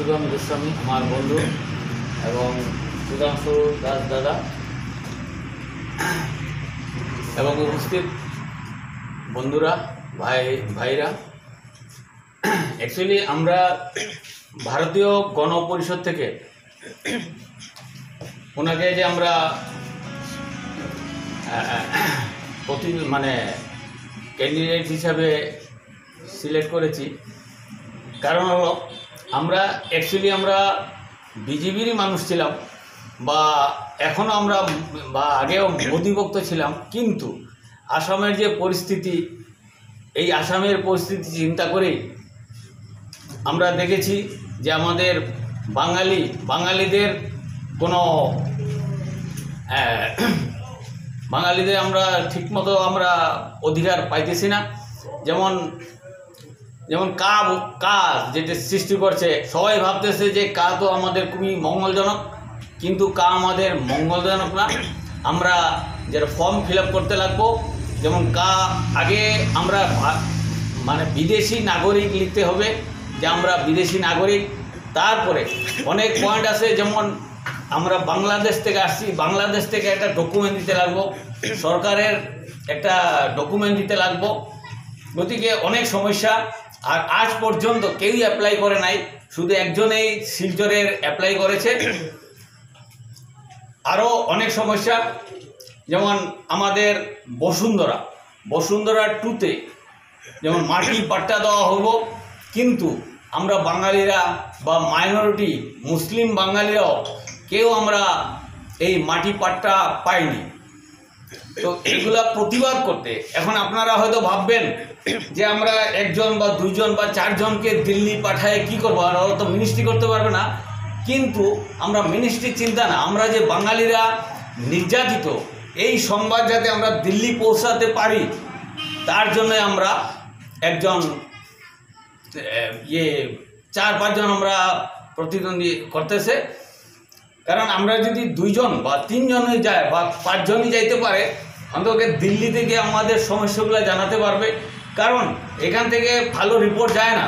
মধুসূদন গোস্বামী আমার বন্ধু এবং সুধাংশু দাস দাদা এবং উপস্থিত বন্ধুরা ভাইরা। অ্যাকচুয়ালি আমরা ভারতীয় গণপরিষদ থেকে ওনাকে যে আমরা ক্যান্ডিডেট হিসাবে সিলেক্ট করেছি, কারণ হলো আমরা বিজেপিরই মানুষ ছিলাম বা এখনও আমরা বা আগেও মোদিভক্ত ছিলাম, কিন্তু আসামের যে পরিস্থিতি, এই আসামের পরিস্থিতি চিন্তা করেই আমরা দেখেছি যে আমাদের বাঙালিদের কোনো বাঙালিদের আমরা ঠিকমতো আমরা অধিকার পাইতেছি না। যেমন কা যেটা সৃষ্টি করছে, সবাই ভাবতেছে যে কা তো আমাদের খুবই মঙ্গলজনক, কিন্তু কা আমাদের মঙ্গলজনক না। আমরা যারা ফর্ম ফিল আপ করতে লাগবো, যেমন কা আগে আমরা বিদেশি নাগরিক লিখতে হবে যে আমরা বিদেশি নাগরিক। তারপরে অনেক পয়েন্ট আছে, যেমন আমরা বাংলাদেশ থেকে আসছি, বাংলাদেশ থেকে একটা ডকুমেন্ট দিতে লাগবো, সরকারের একটা ডকুমেন্ট দিতে লাগবো। গতিকে অনেক সমস্যা, আর আজ পর্যন্ত কেউই অ্যাপ্লাই করে নাই, শুধু একজনেই শিলচরের অ্যাপ্লাই করেছে। আরও অনেক সমস্যা, যেমন আমাদের বসুন্ধরা 2-তে যেমন মাটি পাট্টা দেওয়া হলো, কিন্তু আমরা বাঙালিরা বা মাইনরিটি মুসলিম বাঙালিরাও কেউ আমরা এই মাটি পাট্টা পাইনি। তো এইগুলা প্রতিবাদ করতে এখন আপনারা হয়তো ভাববেন যে আমরা একজন বা দুইজন বা চারজনকে দিল্লি পাঠায় কি করবো, আর ওরা তো মিনিস্ট্রি করতে পারবে না। কিন্তু আমরা মিনিস্ট্রির চিন্তা না, আমরা যে বাঙালিরা নির্যাতিত, এই সংবাদ যাতে আমরা দিল্লি পৌঁছাতে পারি, তার জন্য আমরা একজন 4-5 জন আমরা প্রতিদ্বন্দ্বী করতেছে। কারণ আমরা যদি 2 জন বা 3 জনই যায় বা 5 জনই যাইতে পারে, অন্তত দিল্লি থেকে আমাদের সমস্যাগুলো জানাতে পারবে। কারণ এখান থেকে ভালো রিপোর্ট যায় না,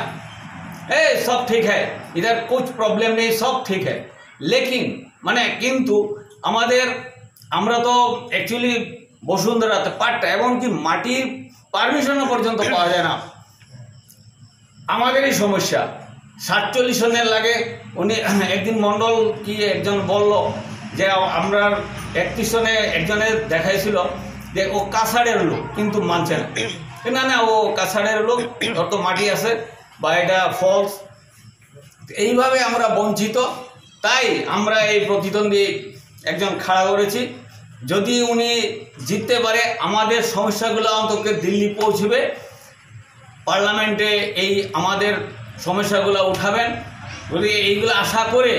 সব ঠিক হ্যাঁ, ইধার কুছ প্রবলেম নেই, সব ঠিক হ্যাঁ, লেকিন কিন্তু আমরা তো অ্যাকচুয়ালি বসুন্ধরাতে পাট্টা এমনকি মাটির পারমিশনও পর্যন্ত পাওয়া যায় না। আমাদেরই সমস্যা। 47 সনের লাগে। উনি একদিন মণ্ডল কি একজন বলল যে আমরা 31 সনে একজনের দেখাইছিল যে ও কাছাড়ের লোক, কিন্তু মানছে না, না ও কাছাড়ের লোক, ওর তো মাটি আছে বা এটা ফলস। এইভাবে আমরা বঞ্চিত, তাই আমরা এই প্রতিদ্বন্দ্বী একজন খাড়া করেছি। যদি উনি জিততে পারে, আমাদের সমস্যাগুলো অন্তত দিল্লি পৌঁছবে, পার্লামেন্টে এই আমাদের সমস্যাগুলো উঠাবেন, যদি এইগুলো আশা করে।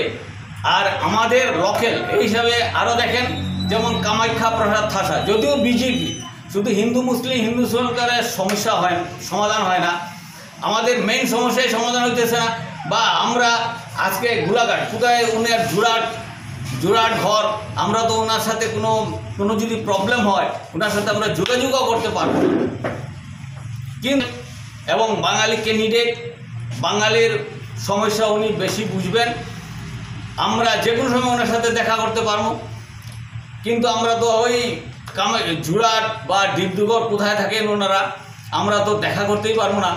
আর আমাদের লোকেল এই হিসাবে আরও দেখেন, যেমন কামাখ্যা প্রসাদ ঠাসা, যদিও বিজেপি, শুধু হিন্দু সরকারের সমস্যা সমাধান হয় না, আমাদের মেইন সমস্যায় সমাধান হইতেছে না। বা আমরা আজকে গোলাঘাট কোথায় উনার জোড়াট ঘর, আমরা তো ওনার সাথে কোনো যদি প্রবলেম হয়, ওনার সাথে আমরা যোগাযোগও করতে পারবো না। কিন্তু এবং বাঙালি ক্যান্ডিডেট, বাঙালির সমস্যা উনি বেশি বুঝবেন, আমরা যে কোনো সময় ওনার সাথে দেখা করতে পারবো। কিন্তু আমরা তো ওই জোড়াট বা ডিব্রুগড় কোথায় থাকেন ওনারা, আমরা তো দেখা করতেই পারবো না।